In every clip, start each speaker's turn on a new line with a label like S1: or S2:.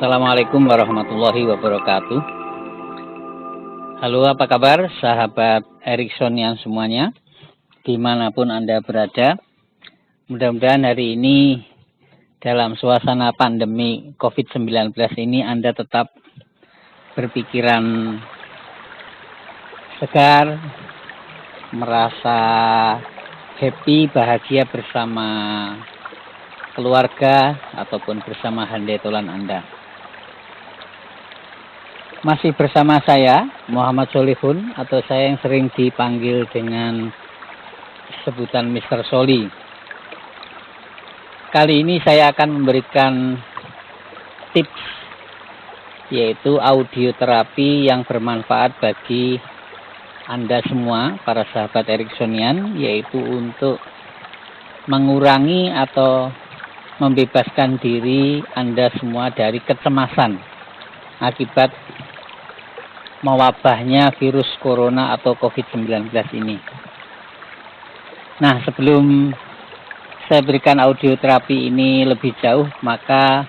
S1: Assalamualaikum warahmatullahi wabarakatuh. Halo, apa kabar sahabat Eriksonian semuanya, dimanapun Anda berada. Mudah-mudahan hari ini dalam suasana pandemi COVID-19 ini Anda tetap berpikiran segar, merasa happy, bahagia bersama keluarga ataupun bersama handetolan Anda. Masih bersama saya, Muhammad Solihun, atau saya yang sering dipanggil dengan sebutan Mr. Soli. Kali ini saya akan memberikan tips, yaitu audioterapi yang bermanfaat bagi Anda semua, para sahabat Eriksonian, yaitu untuk mengurangi atau membebaskan diri Anda semua dari kecemasan akibat mewabahnya virus corona atau COVID-19 ini. Nah, sebelum saya berikan audioterapi ini lebih jauh, maka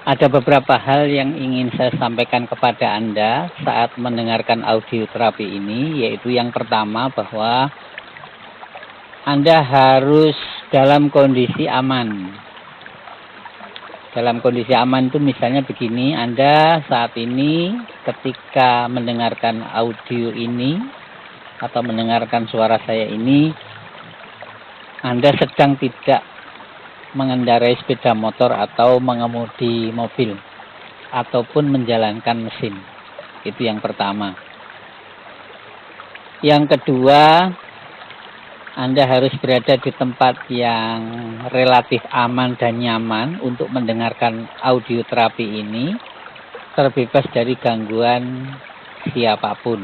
S1: ada beberapa hal yang ingin saya sampaikan kepada Anda saat mendengarkan audioterapi ini, yaitu yang pertama bahwa Anda harus dalam kondisi aman. Dalam kondisi aman itu misalnya begini, Anda saat ini ketika mendengarkan audio ini atau mendengarkan suara saya ini, Anda sedang tidak mengendarai sepeda motor atau mengemudi mobil ataupun menjalankan mesin. Itu yang pertama. Yang kedua, Anda harus berada di tempat yang relatif aman dan nyaman untuk mendengarkan audioterapi ini, terbebas dari gangguan siapapun.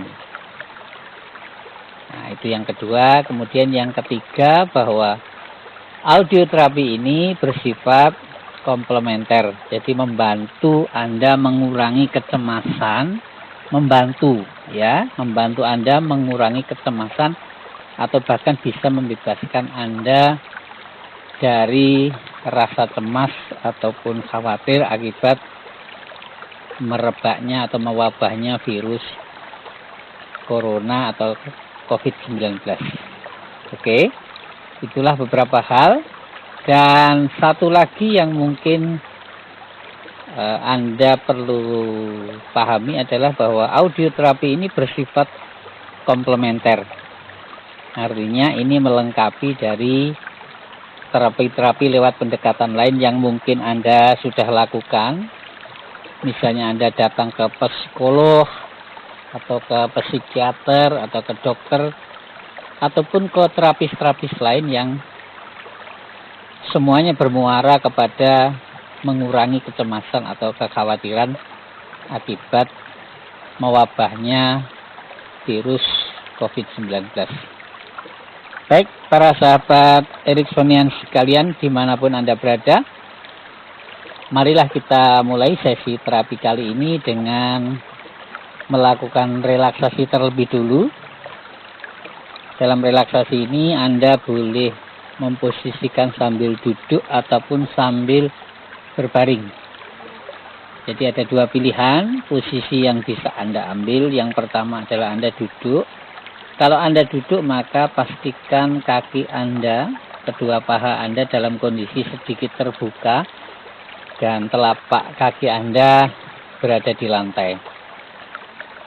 S1: Nah, itu yang kedua. Kemudian yang ketiga, bahwa audioterapi ini bersifat komplementer. Jadi membantu Anda mengurangi kecemasan, membantu Anda mengurangi kecemasan atau bahkan bisa membebaskan Anda dari rasa cemas ataupun khawatir akibat merebaknya atau mewabahnya virus corona atau COVID-19. Oke, itulah beberapa hal. Dan satu lagi yang mungkin Anda perlu pahami adalah bahwa audioterapi ini bersifat komplementer. Artinya ini melengkapi dari terapi-terapi lewat pendekatan lain yang mungkin Anda sudah lakukan. Misalnya Anda datang ke psikolog, atau ke psikiater, atau ke dokter, ataupun ke terapis-terapis lain yang semuanya bermuara kepada mengurangi kecemasan atau kekhawatiran akibat mewabahnya virus COVID-19. Baik, para sahabat Eriksonian sekalian dimanapun Anda berada, marilah kita mulai sesi terapi kali ini dengan melakukan relaksasi terlebih dulu. Dalam relaksasi ini Anda boleh memposisikan sambil duduk ataupun sambil berbaring. Jadi ada dua pilihan posisi yang bisa Anda ambil. Yang pertama adalah Anda duduk. Kalau Anda duduk, maka pastikan kaki Anda, kedua paha Anda dalam kondisi sedikit terbuka dan telapak kaki Anda berada di lantai.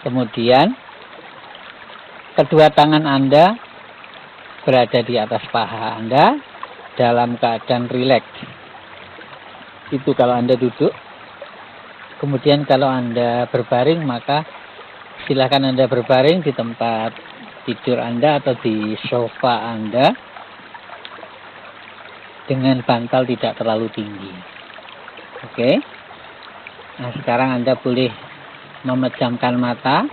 S1: Kemudian, kedua tangan Anda berada di atas paha Anda dalam keadaan rileks. Itu kalau Anda duduk. Kemudian kalau Anda berbaring, maka silakan Anda berbaring di tempat tidur Anda atau di sofa Anda dengan bantal tidak terlalu tinggi. Oke. Nah, sekarang Anda boleh memejamkan mata.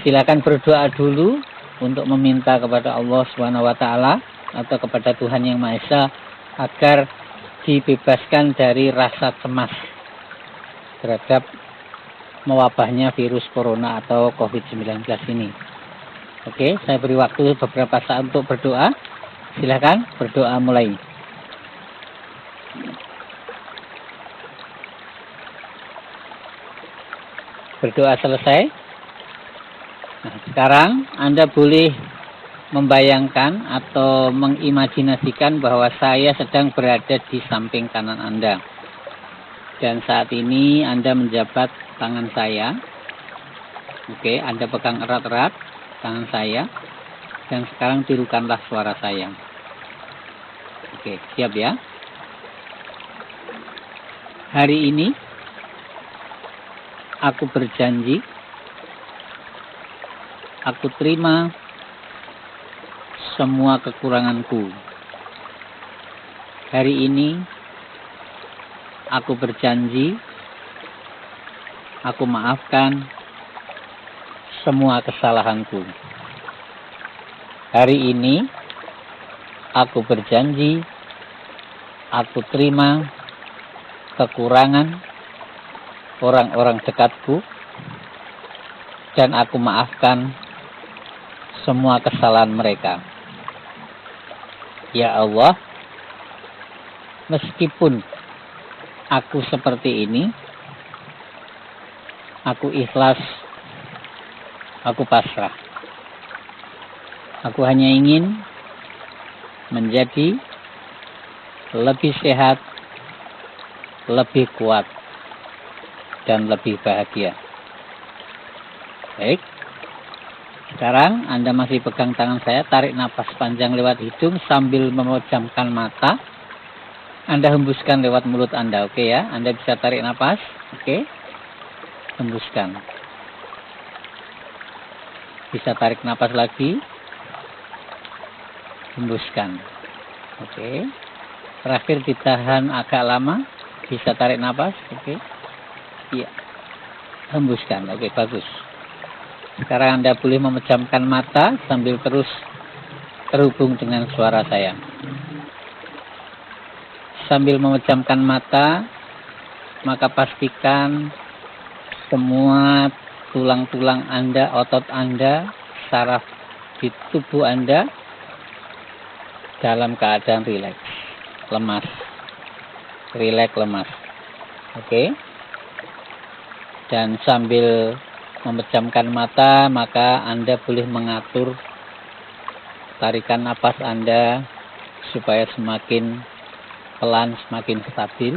S1: Silakan berdoa dulu untuk meminta kepada Allah Subhanahu wa taala atau kepada Tuhan Yang Maha Esa agar dibebaskan dari rasa cemas terhadap mewabahnya virus corona atau COVID-19 ini. Oke, saya beri waktu beberapa saat untuk berdoa. Silakan berdoa mulai. Berdoa selesai. Nah, sekarang Anda boleh membayangkan atau mengimajinasikan bahwa saya sedang berada di samping kanan Anda. Dan saat ini Anda menjabat tangan saya. Oke, Anda pegang erat-erat tangan saya. Dan sekarang tirukanlah suara saya. Oke, siap ya? Hari ini aku berjanji, aku terima semua kekuranganku. Hari ini aku berjanji, aku maafkan semua kesalahanku. Hari ini aku berjanji, aku terima kekurangan orang-orang dekatku dan aku maafkan semua kesalahan mereka. Ya Allah, meskipun aku seperti ini, aku ikhlas, aku pasrah. Aku hanya ingin menjadi lebih sehat, lebih kuat, dan lebih bahagia. Baik. Sekarang Anda masih pegang tangan saya, tarik napas panjang lewat hidung sambil memejamkan mata. Anda hembuskan lewat mulut Anda, oke ya? Anda bisa tarik napas, oke? Hembuskan. Bisa tarik napas lagi. Hembuskan. Oke. Terakhir ditahan agak lama. Bisa tarik napas, oke? Iya. Hembuskan, oke, bagus. Sekarang Anda boleh memejamkan mata sambil terus terhubung dengan suara saya. Sambil memejamkan mata, maka pastikan semua tulang-tulang Anda, otot Anda, saraf di tubuh Anda dalam keadaan rileks, lemas. Rileks, lemas. Oke. Dan sambil memejamkan mata, maka Anda boleh mengatur tarikan napas Anda supaya semakin pelan, semakin stabil.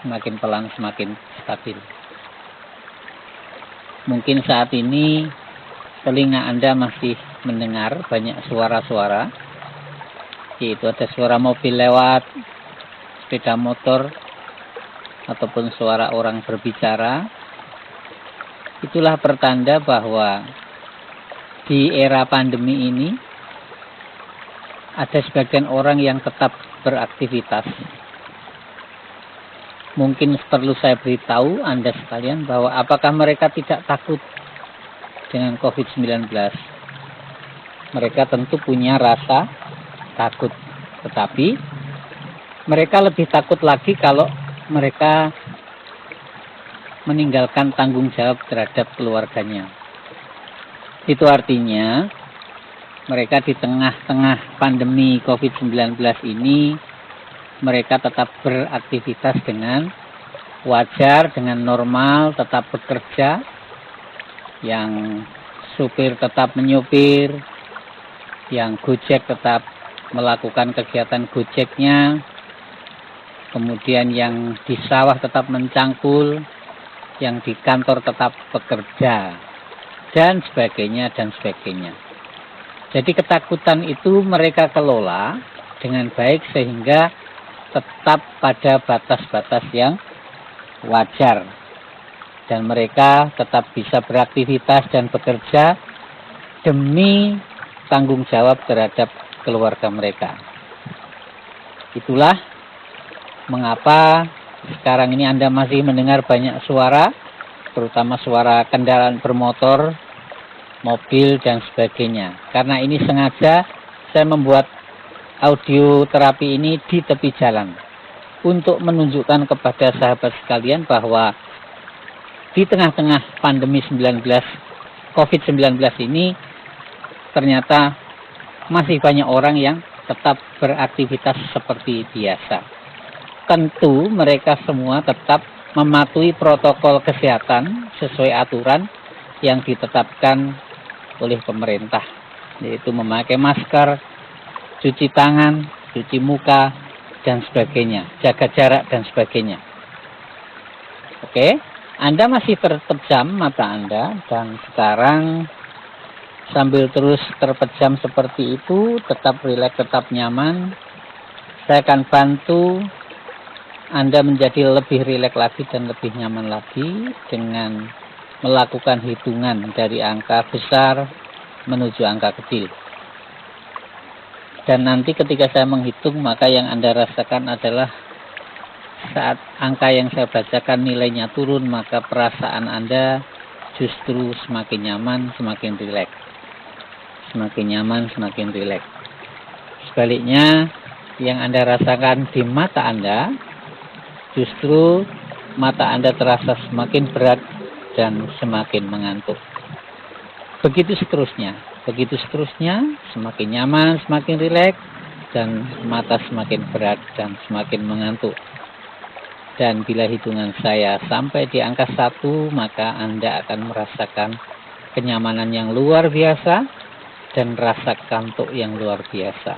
S1: Semakin pelan, semakin stabil. Mungkin saat ini telinga Anda masih mendengar banyak suara-suara, yaitu ada suara mobil lewat, sepeda motor, ataupun suara orang berbicara. Itulah pertanda bahwa di era pandemi ini ada sebagian orang yang tetap beraktivitas. Mungkin perlu saya beritahu Anda sekalian bahwa apakah mereka tidak takut dengan COVID-19? Mereka tentu punya rasa takut, tetapi mereka lebih takut lagi kalau mereka meninggalkan tanggung jawab terhadap keluarganya. Itu artinya mereka di tengah-tengah pandemi COVID-19 ini, mereka tetap beraktivitas dengan wajar, dengan normal, tetap bekerja. Yang supir tetap menyupir, yang Gojek tetap melakukan kegiatan Gojeknya, kemudian yang di sawah tetap mencangkul, yang di kantor tetap bekerja, dan sebagainya, dan sebagainya. Jadi ketakutan itu mereka kelola dengan baik sehingga tetap pada batas-batas yang wajar. Dan mereka tetap bisa beraktivitas dan bekerja demi tanggung jawab terhadap keluarga mereka. Itulah mengapa sekarang ini Anda masih mendengar banyak suara, terutama suara kendaraan bermotor, mobil, dan sebagainya. Karena ini sengaja saya membuat audio terapi ini di tepi jalan untuk menunjukkan kepada sahabat sekalian bahwa di tengah-tengah pandemi COVID-19 ini ternyata masih banyak orang yang tetap beraktivitas seperti biasa. Tentu mereka semua tetap mematuhi protokol kesehatan sesuai aturan yang ditetapkan oleh pemerintah, yaitu memakai masker, cuci tangan, cuci muka, dan sebagainya, jaga jarak dan sebagainya. Oke, Anda masih terpejam mata Anda, dan sekarang sambil terus terpejam seperti itu, tetap rileks, tetap nyaman, saya akan bantu Anda menjadi lebih rileks lagi dan lebih nyaman lagi dengan melakukan hitungan dari angka besar menuju angka kecil. Dan nanti ketika saya menghitung, maka yang Anda rasakan adalah saat angka yang saya bacakan nilainya turun, maka perasaan Anda justru semakin nyaman, semakin rileks. Semakin nyaman, semakin rileks. Sebaliknya, yang Anda rasakan di mata Anda, justru mata Anda terasa semakin berat dan semakin mengantuk. Begitu seterusnya, semakin nyaman, semakin rileks, dan mata semakin berat dan semakin mengantuk. Dan bila hitungan saya sampai di angka 1, maka Anda akan merasakan kenyamanan yang luar biasa dan rasa kantuk yang luar biasa.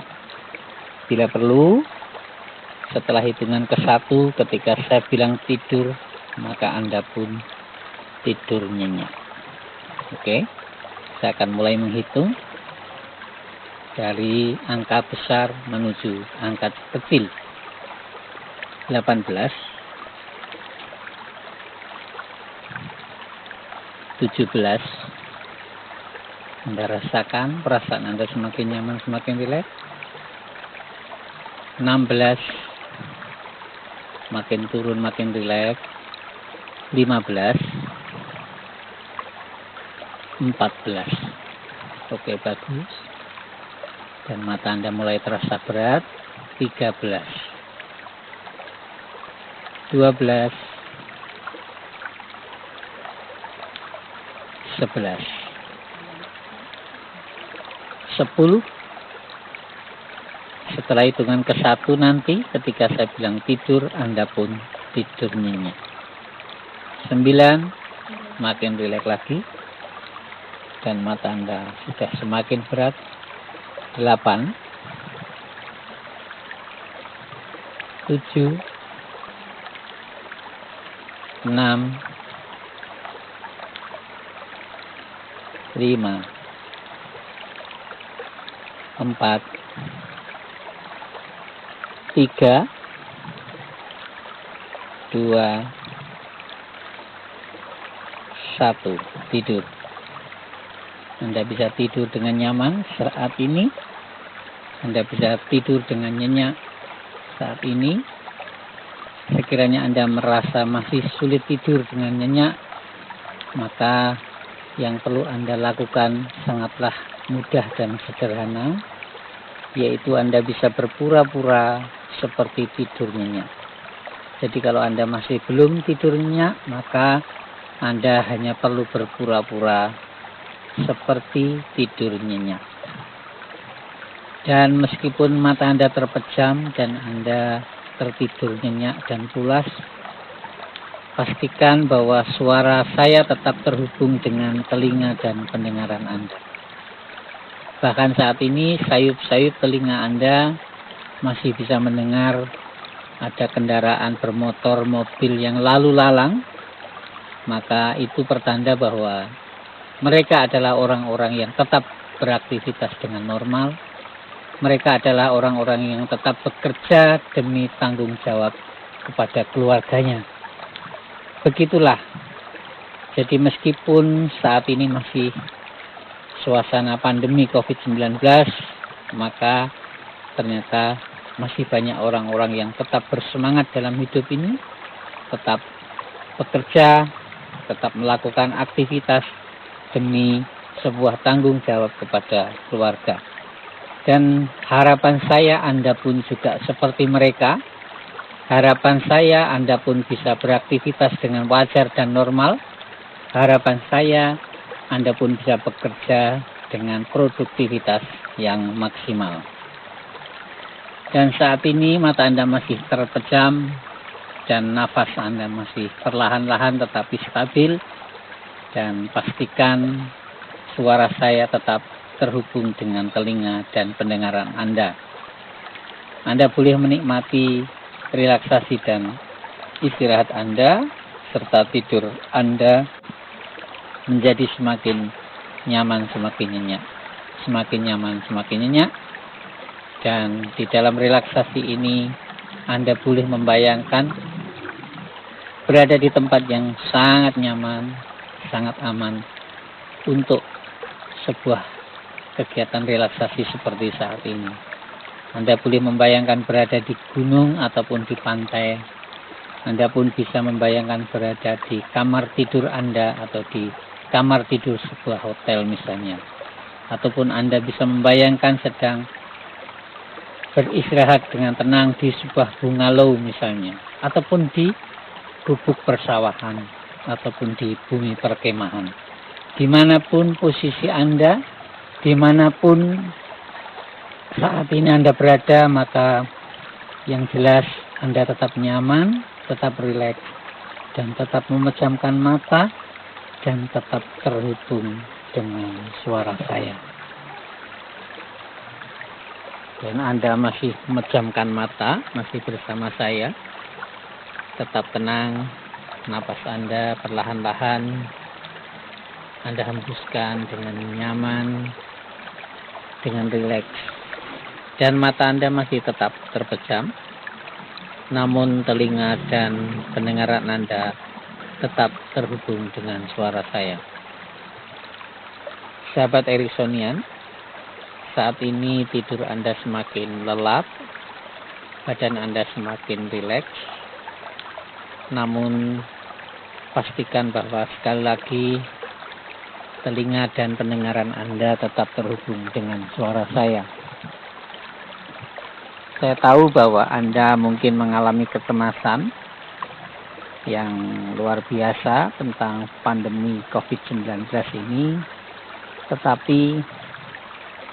S1: Bila perlu, setelah hitungan ke-1, ketika saya bilang tidur, maka Anda pun tidur nyenyak. Oke, saya akan mulai menghitung dari angka besar menuju angka kecil. 18, 17, Anda rasakan perasaan Anda semakin nyaman, semakin rileks. 16, makin turun, makin rileks. 15, 14, oke, bagus. Dan mata Anda mulai terasa berat. 13, 12, 11, 10. Setelah hitungan ke-1 nanti, ketika saya bilang tidur, Anda pun tidur nyenyak. 9, makin rileks lagi, dan mata Anda sudah semakin berat. 8, 7, 6, 5, 4, 3, 2, 1, tidur. Anda bisa tidur dengan nyaman saat ini. Anda bisa tidur dengan nyenyak saat ini. Sekiranya Anda merasa masih sulit tidur dengan nyenyak, maka yang perlu Anda lakukan sangatlah mudah dan sederhana, yaitu Anda bisa berpura-pura seperti tidur nyenyak. Jadi kalau Anda masih belum tidur nyenyak, maka Anda hanya perlu berpura-pura seperti tidur nyenyak. Dan meskipun mata Anda terpejam dan Anda tertidur nyenyak dan pulas, pastikan bahwa suara saya tetap terhubung dengan telinga dan pendengaran Anda. Bahkan saat ini sayup-sayup telinga Anda masih bisa mendengar ada kendaraan bermotor, mobil yang lalu lalang, maka itu pertanda bahwa mereka adalah orang-orang yang tetap beraktivitas dengan normal. Mereka adalah orang-orang yang tetap bekerja demi tanggung jawab kepada keluarganya. Begitulah. Jadi meskipun saat ini masih suasana pandemi COVID-19, maka ternyata masih banyak orang-orang yang tetap bersemangat dalam hidup ini, tetap bekerja, tetap melakukan aktivitas demi sebuah tanggung jawab kepada keluarga. Dan harapan saya Anda pun juga seperti mereka. Harapan saya Anda pun bisa beraktivitas dengan wajar dan normal. Harapan saya Anda pun bisa bekerja dengan produktivitas yang maksimal. Dan saat ini mata Anda masih terpejam, dan nafas Anda masih perlahan-lahan tetapi stabil, dan pastikan suara saya tetap terhubung dengan telinga dan pendengaran Anda. Anda boleh menikmati relaksasi dan istirahat Anda serta tidur Anda menjadi semakin nyaman, semakin nyenyak, semakin nyaman, semakin nyenyak. Dan di dalam relaksasi ini Anda boleh membayangkan berada di tempat yang sangat nyaman, sangat aman untuk sebuah kegiatan relaksasi seperti saat ini. Anda boleh membayangkan berada di gunung ataupun di pantai. Anda pun bisa membayangkan berada di kamar tidur Anda atau di kamar tidur sebuah hotel misalnya. Ataupun Anda bisa membayangkan sedang beristirahat dengan tenang di sebuah bungalow misalnya, ataupun di gubuk persawahan, ataupun di bumi perkemahan. Dimanapun posisi Anda, dimanapun saat ini Anda berada, maka yang jelas Anda tetap nyaman, tetap rileks, dan tetap memejamkan mata, dan tetap terhubung dengan suara saya. Dan Anda masih memejamkan mata, masih bersama saya. Tetap tenang, napas Anda perlahan-lahan Anda hembuskan dengan nyaman, dengan rileks. Dan mata Anda masih tetap terpejam, namun telinga dan pendengaran Anda tetap terhubung dengan suara saya. Sahabat Ericksonian, saat ini tidur Anda semakin lelap, badan Anda semakin rileks, namun pastikan bahwa sekali lagi telinga dan pendengaran Anda tetap terhubung dengan suara saya. Saya tahu bahwa Anda mungkin mengalami kecemasan yang luar biasa tentang pandemi COVID-19 ini, tetapi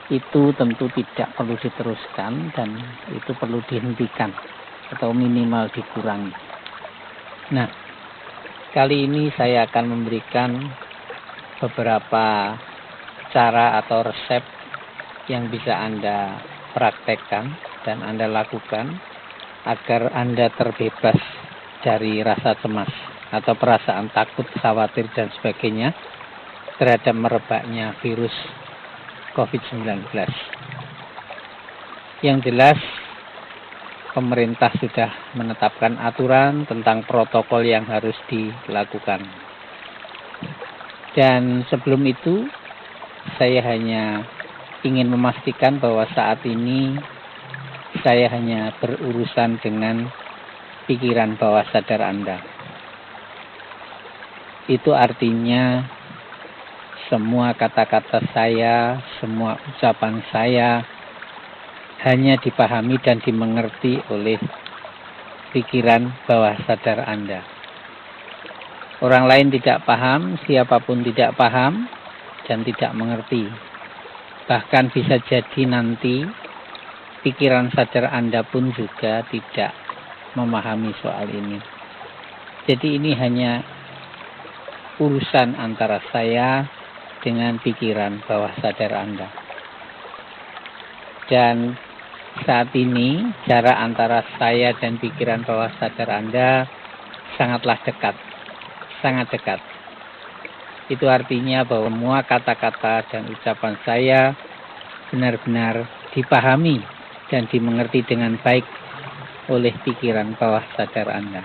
S1: itu tentu tidak perlu diteruskan dan itu perlu dihentikan atau minimal dikurangi. Nah, kali ini saya akan memberikan beberapa cara atau resep yang bisa Anda praktekkan dan Anda lakukan agar Anda terbebas dari rasa cemas atau perasaan takut, khawatir, dan sebagainya terhadap merebaknya virus COVID-19. Yang jelas, pemerintah sudah menetapkan aturan tentang protokol yang harus dilakukan. Dan sebelum itu, saya hanya ingin memastikan bahwa saat ini saya hanya berurusan dengan pikiran bawah sadar Anda. Itu artinya semua kata-kata saya, semua ucapan saya hanya dipahami dan dimengerti oleh pikiran bawah sadar Anda. Orang lain tidak paham, siapapun tidak paham dan tidak mengerti. Bahkan bisa jadi nanti pikiran sadar Anda pun juga tidak memahami soal ini. Jadi ini hanya urusan antara saya dengan pikiran bawah sadar Anda. Dan saat ini jarak antara saya dan pikiran bawah sadar Anda sangatlah dekat, sangat dekat. Itu artinya bahwa semua kata-kata dan ucapan saya benar-benar dipahami dan dimengerti dengan baik oleh pikiran bawah sadar Anda.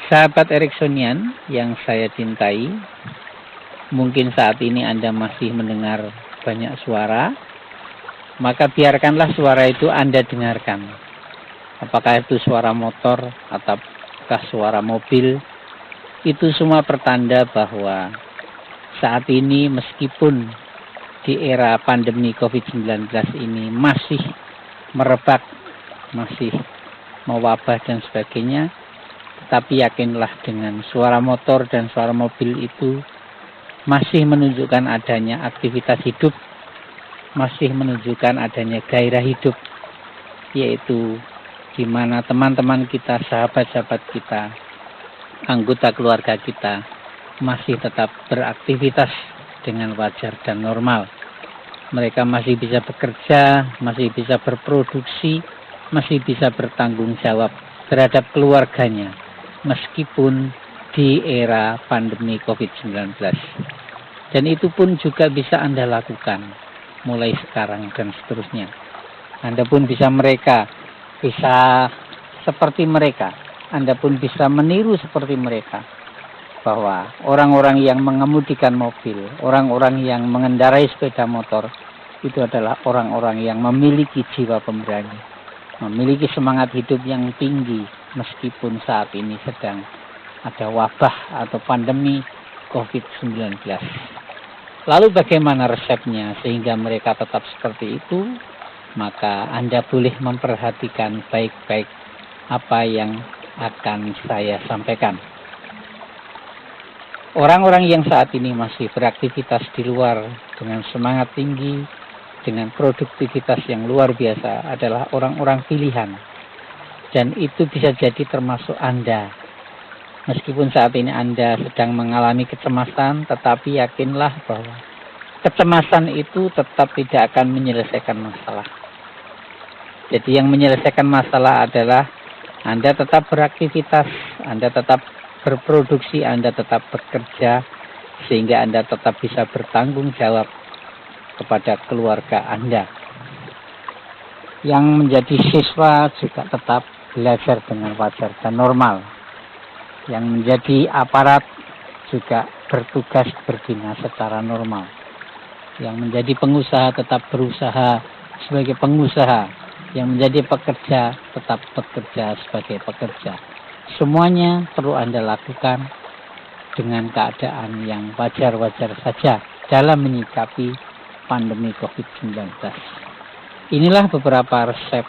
S1: Sahabat Ericksonian yang saya cintai, mungkin saat ini Anda masih mendengar banyak suara, maka biarkanlah suara itu Anda dengarkan. Apakah itu suara motor ataukah suara mobil, itu semua pertanda bahwa saat ini meskipun di era pandemi COVID-19 ini masih merebak, masih mewabah dan sebagainya, tapi yakinlah dengan suara motor dan suara mobil itu masih menunjukkan adanya aktivitas hidup, masih menunjukkan adanya gairah hidup, yaitu di mana teman-teman kita, sahabat-sahabat kita, anggota keluarga kita masih tetap beraktivitas dengan wajar dan normal. Mereka masih bisa bekerja, masih bisa berproduksi, masih bisa bertanggung jawab terhadap keluarganya, meskipun di era pandemi COVID-19. Dan itu pun juga bisa Anda lakukan mulai sekarang dan seterusnya. Anda pun bisa seperti mereka. Anda pun bisa meniru seperti mereka. Bahwa orang-orang yang mengemudikan mobil, orang-orang yang mengendarai sepeda motor, itu adalah orang-orang yang memiliki jiwa pemberani, memiliki semangat hidup yang tinggi, meskipun saat ini sedang ada wabah atau pandemi COVID-19. Lalu bagaimana resepnya sehingga mereka tetap seperti itu? Maka Anda boleh memperhatikan baik-baik apa yang akan saya sampaikan. Orang-orang yang saat ini masih beraktivitas di luar dengan semangat tinggi, dengan produktivitas yang luar biasa adalah orang-orang pilihan. Dan itu bisa jadi termasuk Anda. Meskipun saat ini Anda sedang mengalami kecemasan, tetapi yakinlah bahwa kecemasan itu tetap tidak akan menyelesaikan masalah. Jadi yang menyelesaikan masalah adalah Anda tetap beraktivitas, Anda tetap berproduksi, Anda tetap bekerja, sehingga Anda tetap bisa bertanggung jawab kepada keluarga Anda. Yang menjadi siswa juga tetap belajar dengan wajar dan normal. Yang menjadi aparat juga bertugas berdinas secara normal. Yang menjadi pengusaha tetap berusaha sebagai pengusaha. Yang menjadi pekerja tetap bekerja sebagai pekerja. Semuanya perlu Anda lakukan dengan keadaan yang wajar-wajar saja dalam menyikapi pandemi COVID-19. Inilah beberapa resep,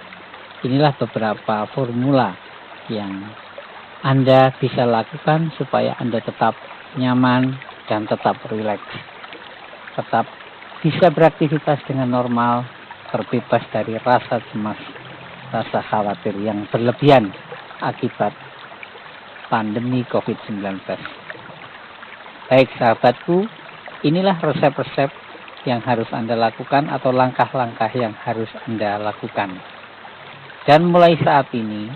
S1: inilah beberapa formula yang Anda bisa lakukan supaya Anda tetap nyaman dan tetap rileks. Tetap bisa beraktivitas dengan normal, terbebas dari rasa cemas, rasa khawatir yang berlebihan akibat pandemi COVID-19. Baik sahabatku, inilah resep-resep yang harus Anda lakukan atau langkah-langkah yang harus Anda lakukan. Dan mulai saat ini,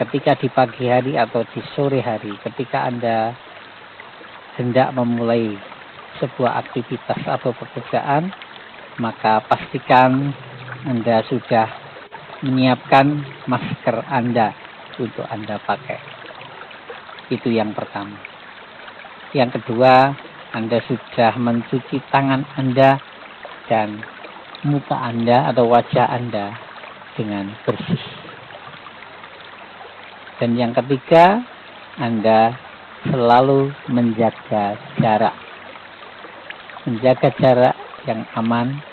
S1: ketika di pagi hari atau di sore hari, ketika Anda hendak memulai sebuah aktivitas atau pekerjaan, maka pastikan Anda sudah menyiapkan masker Anda untuk Anda pakai. Itu yang pertama. Yang kedua, Anda sudah mencuci tangan Anda dan muka Anda atau wajah Anda dengan bersih. Dan yang ketiga, Anda selalu menjaga jarak. Menjaga jarak yang aman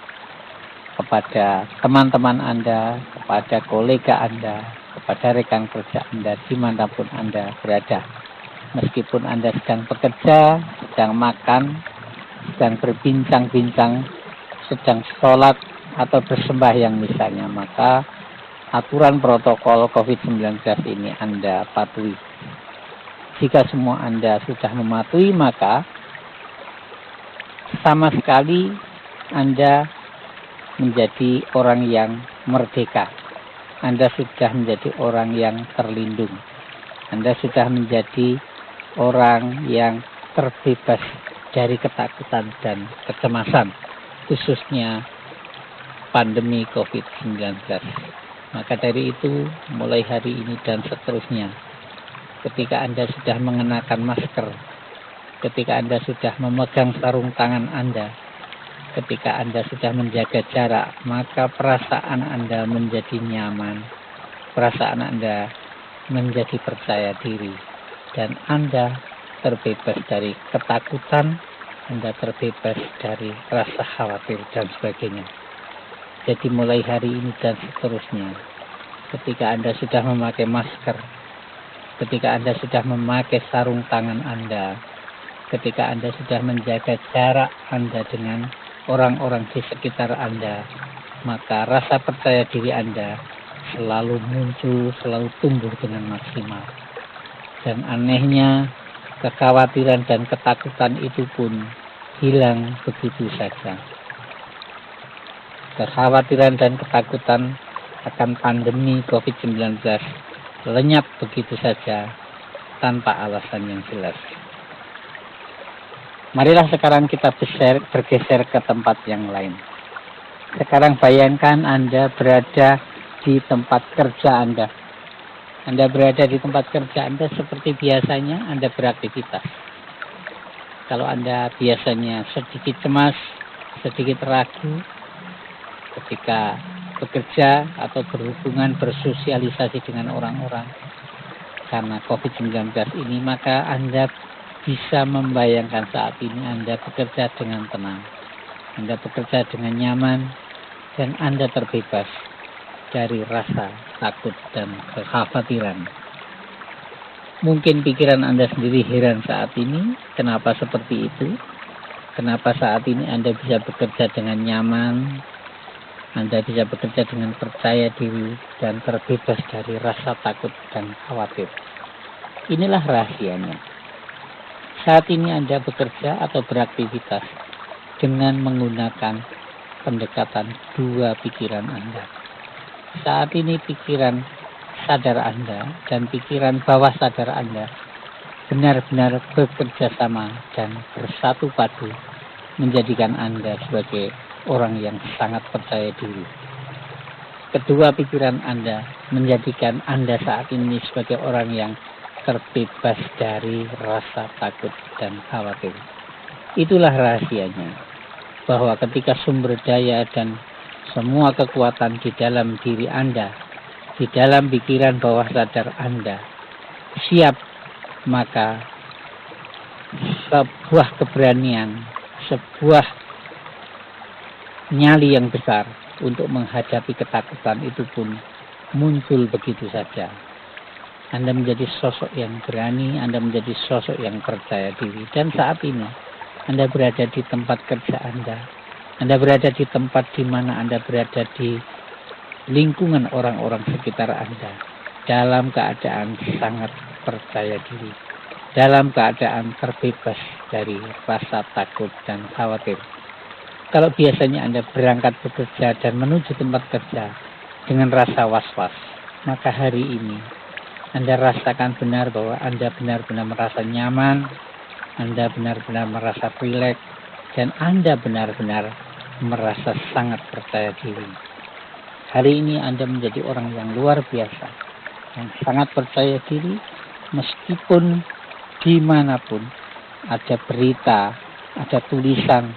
S1: kepada teman-teman Anda, kepada kolega Anda, kepada rekan kerja Anda, dimanapun Anda berada. Meskipun Anda sedang bekerja, sedang makan, sedang berbincang-bincang, sedang sholat atau bersembahyang misalnya, maka aturan protokol COVID-19 ini Anda patuhi. Jika semua Anda sudah mematuhi, maka sama sekali Anda menjadi orang yang merdeka. Anda sudah menjadi orang yang terlindung. Anda sudah menjadi orang yang terbebas dari ketakutan dan kecemasan, khususnya pandemi COVID-19. Maka dari itu, mulai hari ini dan seterusnya, ketika Anda sudah mengenakan masker, ketika Anda sudah memegang sarung tangan Anda, ketika Anda sudah menjaga jarak, maka perasaan Anda menjadi nyaman, perasaan Anda menjadi percaya diri, dan Anda terbebas dari ketakutan, Anda terbebas dari rasa khawatir dan sebagainya. Jadi mulai hari ini dan seterusnya, ketika Anda sudah memakai masker, ketika Anda sudah memakai sarung tangan Anda, ketika Anda sudah menjaga jarak Anda dengan orang-orang di sekitar Anda, maka rasa percaya diri Anda selalu muncul, selalu tumbuh dengan maksimal. Dan anehnya, kekhawatiran dan ketakutan itu pun hilang begitu saja. Kekhawatiran dan ketakutan akan pandemi COVID-19 lenyap begitu saja tanpa alasan yang jelas. Marilah sekarang kita bergeser ke tempat yang lain. Sekarang bayangkan Anda berada di tempat kerja Anda. Anda berada di tempat kerja Anda seperti biasanya Anda beraktivitas. Kalau Anda biasanya sedikit cemas, sedikit ragu ketika bekerja atau berhubungan bersosialisasi dengan orang-orang karena COVID-19 ini, maka Anda bisa membayangkan saat ini Anda bekerja dengan tenang, Anda bekerja dengan nyaman, dan Anda terbebas dari rasa takut dan kekhawatiran. Mungkin pikiran Anda sendiri heran saat ini, kenapa seperti itu? Kenapa saat ini Anda bisa bekerja dengan nyaman, Anda bisa bekerja dengan percaya diri dan terbebas dari rasa takut dan khawatir. Inilah rahasianya. Saat ini Anda bekerja atau beraktivitas dengan menggunakan pendekatan dua pikiran Anda. Saat ini pikiran sadar Anda dan pikiran bawah sadar Anda benar-benar bekerja sama dan bersatu padu menjadikan Anda sebagai orang yang sangat percaya diri. Kedua pikiran Anda menjadikan Anda saat ini sebagai orang yang terbebas dari rasa takut dan khawatir. Itulah rahasianya, bahwa ketika sumber daya dan semua kekuatan di dalam diri Anda, di dalam pikiran bawah sadar Anda siap, maka sebuah keberanian, sebuah nyali yang besar untuk menghadapi ketakutan itu pun muncul begitu saja. Anda menjadi sosok yang berani, Anda menjadi sosok yang percaya diri. Dan saat ini Anda berada di tempat kerja Anda berada di tempat di mana Anda berada di lingkungan orang-orang sekitar Anda dalam keadaan sangat percaya diri, dalam keadaan terbebas dari rasa takut dan khawatir. Kalau biasanya Anda berangkat bekerja dan menuju tempat kerja dengan rasa was-was, maka hari ini Anda rasakan benar bahwa Anda benar-benar merasa nyaman, Anda benar-benar merasa rileks, dan Anda benar-benar merasa sangat percaya diri. Hari ini Anda menjadi orang yang luar biasa, yang sangat percaya diri, meskipun dimanapun ada berita, ada tulisan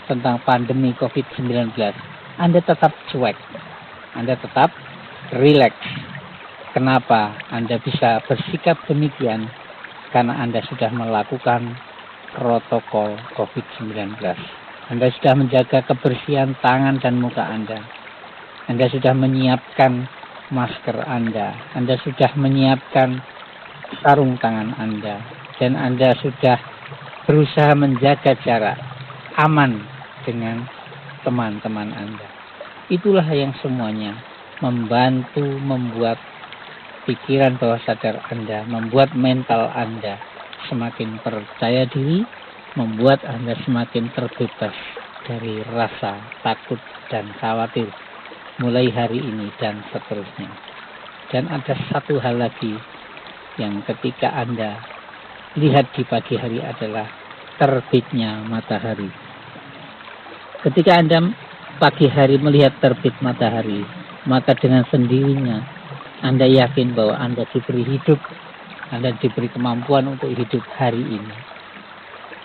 S1: tentang pandemi COVID-19, Anda tetap cuek, Anda tetap rileks. Kenapa Anda bisa bersikap demikian? Karena Anda sudah melakukan protokol COVID-19. Anda sudah menjaga kebersihan tangan dan muka Anda. Anda sudah menyiapkan masker Anda. Anda sudah menyiapkan sarung tangan Anda. Dan Anda sudah berusaha menjaga jarak aman dengan teman-teman Anda. Itulah yang semuanya membantu membuat pikiran bawah sadar Anda, membuat mental Anda semakin percaya diri, membuat Anda semakin terbebas dari rasa takut dan khawatir mulai hari ini dan seterusnya. Dan ada satu hal lagi yang ketika Anda lihat di pagi hari adalah terbitnya matahari. Ketika Anda pagi hari melihat terbit matahari, maka dengan sendirinya Anda yakin bahwa Anda diberi hidup, Anda diberi kemampuan untuk hidup hari ini,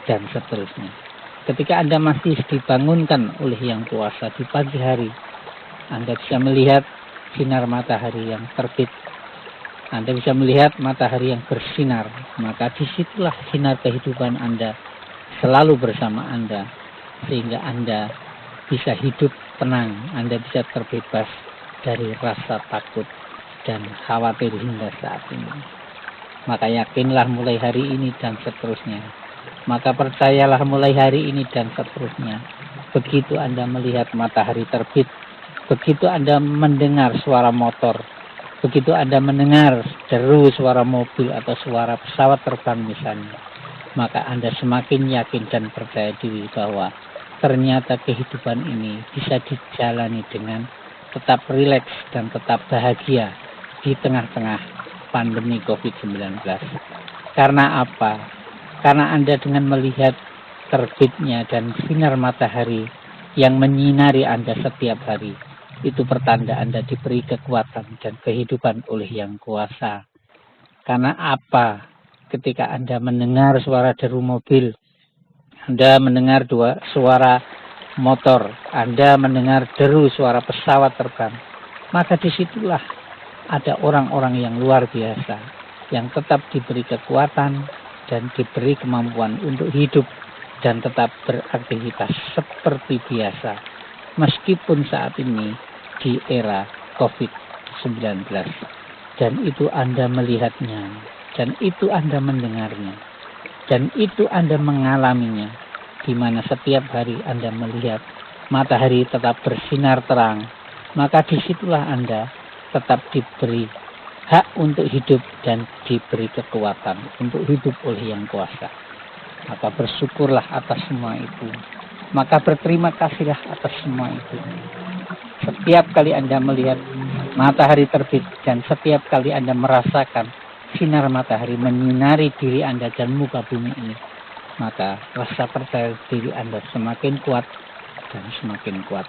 S1: dan seterusnya. Ketika Anda masih dibangunkan oleh Yang Kuasa di pagi hari, Anda bisa melihat sinar matahari yang terbit, Anda bisa melihat matahari yang bersinar, maka disitulah sinar kehidupan Anda selalu bersama Anda, sehingga Anda bisa hidup tenang, Anda bisa terbebas dari rasa takut dan khawatir hingga saat ini. Maka yakinlah mulai hari ini dan seterusnya. Maka percayalah mulai hari ini dan seterusnya. Begitu Anda melihat matahari terbit, begitu Anda mendengar suara motor, begitu Anda mendengar deru suara mobil atau suara pesawat terbang misalnya, maka Anda semakin yakin dan percaya diri bahwa ternyata kehidupan ini bisa dijalani dengan tetap rileks dan tetap bahagia di tengah-tengah pandemi COVID-19. Karena apa? Karena Anda dengan melihat terbitnya dan sinar matahari yang menyinari Anda setiap hari, itu pertanda Anda diberi kekuatan dan kehidupan oleh Yang Kuasa. Karena apa? Ketika Anda mendengar suara deru mobil, Anda mendengar suara motor, Anda mendengar deru suara pesawat terbang, maka disitulah ada orang-orang yang luar biasa, yang tetap diberi kekuatan dan diberi kemampuan untuk hidup dan tetap beraktivitas seperti biasa, meskipun saat ini di era COVID-19. Dan itu Anda melihatnya, dan itu Anda mendengarnya, dan itu Anda mengalaminya, di mana setiap hari Anda melihat matahari tetap bersinar terang, maka disitulah Anda tetap diberi hak untuk hidup dan diberi kekuatan untuk hidup oleh Yang Kuasa. Maka bersyukurlah atas semua itu. Maka berterima kasihlah atas semua itu. Setiap kali Anda melihat matahari terbit dan setiap kali Anda merasakan sinar matahari menyinari diri Anda dan muka bumi ini, maka rasa percaya diri Anda semakin kuat dan semakin kuat.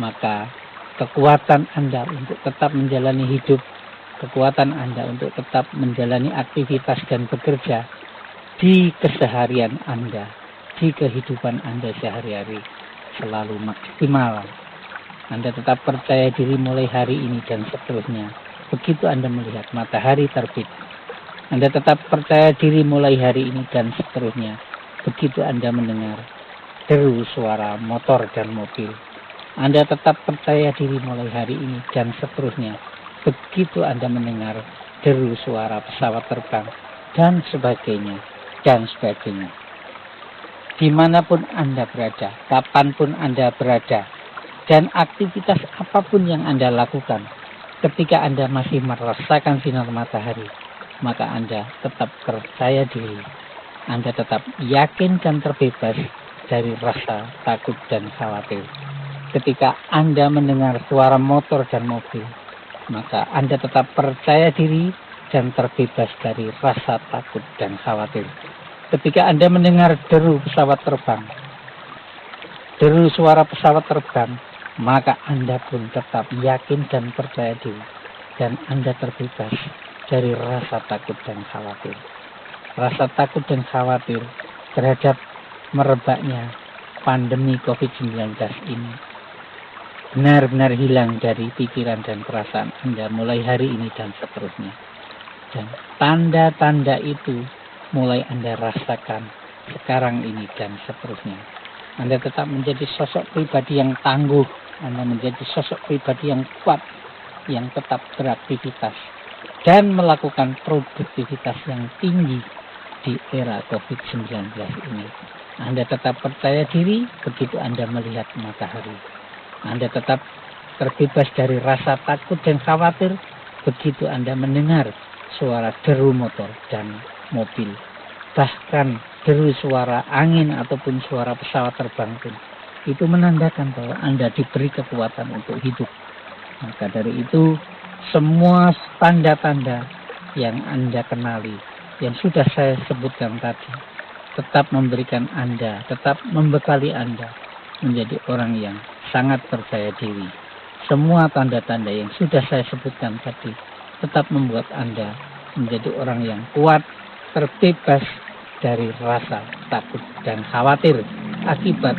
S1: Maka kekuatan Anda untuk tetap menjalani hidup, kekuatan Anda untuk tetap menjalani aktivitas dan bekerja di keseharian Anda, di kehidupan Anda sehari-hari selalu maksimal. Anda tetap percaya diri mulai hari ini dan seterusnya. Begitu Anda melihat matahari terbit, Anda tetap percaya diri mulai hari ini dan seterusnya. Begitu Anda mendengar deru suara motor dan mobil, Anda tetap percaya diri mulai hari ini dan seterusnya. Begitu Anda mendengar deru suara pesawat terbang dan sebagainya, dan sebagainya. Dimanapun Anda berada, kapanpun Anda berada, dan aktivitas apapun yang Anda lakukan, ketika Anda masih merasakan sinar matahari, maka Anda tetap percaya diri. Anda tetap yakin dan terbebas dari rasa takut dan khawatir. Ketika Anda mendengar suara motor dan mobil, maka Anda tetap percaya diri dan terbebas dari rasa takut dan khawatir. Ketika Anda mendengar deru pesawat terbang, deru suara pesawat terbang, maka Anda pun tetap yakin dan percaya diri, dan Anda terbebas dari rasa takut dan khawatir. Rasa takut dan khawatir terhadap merebaknya pandemi COVID-19 ini benar-benar hilang dari pikiran dan perasaan Anda mulai hari ini dan seterusnya. Dan tanda-tanda itu mulai Anda rasakan sekarang ini dan seterusnya. Anda tetap menjadi sosok pribadi yang tangguh, Anda menjadi sosok pribadi yang kuat, yang tetap beraktivitas dan melakukan produktivitas yang tinggi di era COVID-19 ini. Anda tetap percaya diri begitu Anda melihat matahari. Anda tetap terbebas dari rasa takut dan khawatir begitu Anda mendengar suara deru motor dan mobil. Bahkan deru suara angin ataupun suara pesawat terbang pun itu menandakan bahwa Anda diberi kekuatan untuk hidup. Maka dari itu, semua tanda-tanda yang Anda kenali, yang sudah saya sebutkan tadi, tetap memberikan Anda, tetap membekali Anda menjadi orang yang sangat percaya diri. Semua tanda-tanda yang sudah saya sebutkan tadi tetap membuat Anda menjadi orang yang kuat, terbebas dari rasa takut dan khawatir akibat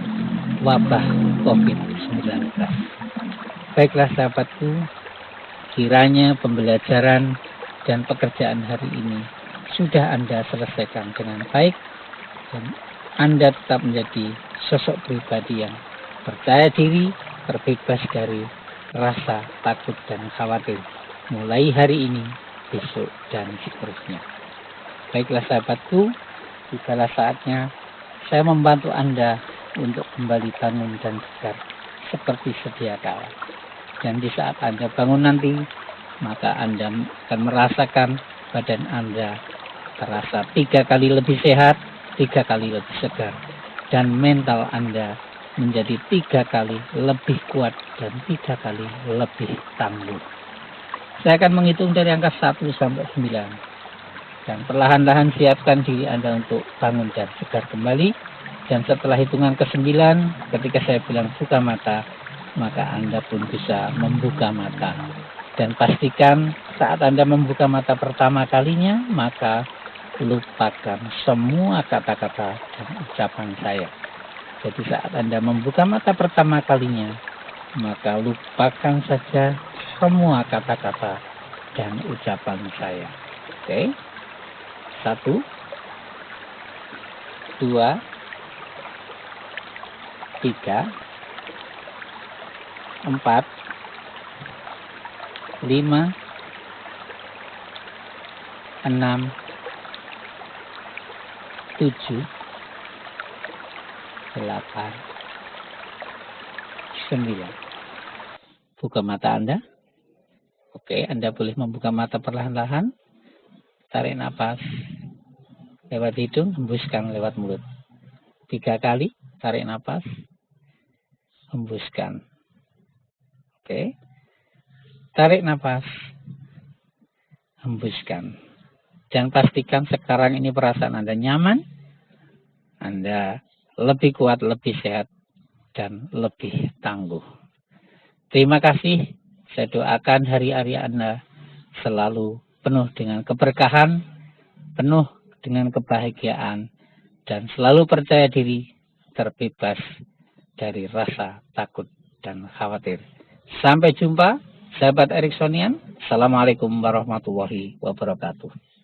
S1: wabah COVID-19. Baiklah sahabatku, kiranya pembelajaran dan pekerjaan hari ini sudah Anda selesaikan dengan baik dan Anda tetap menjadi sosok pribadi yang percaya diri, terbebas dari rasa takut dan khawatir mulai hari ini, besok, dan seterusnya. Baiklah sahabatku, tibalah saatnya saya membantu Anda untuk kembali bangun dan segar seperti sedia kala. Dan di saat Anda bangun nanti, maka Anda akan merasakan badan Anda terasa 3 kali lebih sehat, 3 kali lebih segar. Dan mental Anda menjadi 3 kali lebih kuat dan 3 kali lebih tangguh. Saya akan menghitung dari angka 1 sampai 9. Dan perlahan-lahan siapkan diri Anda untuk bangun dan segar kembali. Dan setelah hitungan ke-9, ketika saya bilang buka mata, maka Anda pun bisa membuka mata. Dan pastikan saat Anda membuka mata pertama kalinya, maka lupakan semua kata-kata dan ucapan saya. Jadi saat Anda membuka mata pertama kalinya, maka lupakan saja semua kata-kata dan ucapan saya. Oke? 1, 2, 3, 4, 5, 6, 7, 8, 9. Buka mata Anda. Oke, Anda boleh membuka mata perlahan-lahan. Tarik nafas lewat hidung, hembuskan lewat mulut. 3 kali, tarik nafas, hembuskan. Oke. Tarik nafas, hembuskan. Dan pastikan sekarang ini perasaan Anda nyaman, Anda lebih kuat, lebih sehat, dan lebih tangguh. Terima kasih. Saya doakan hari-hari Anda selalu penuh dengan keberkahan, penuh dengan kebahagiaan, dan selalu percaya diri, terbebas dari rasa takut dan khawatir. Sampai jumpa, sahabat Eriksonian. Assalamualaikum warahmatullahi wabarakatuh.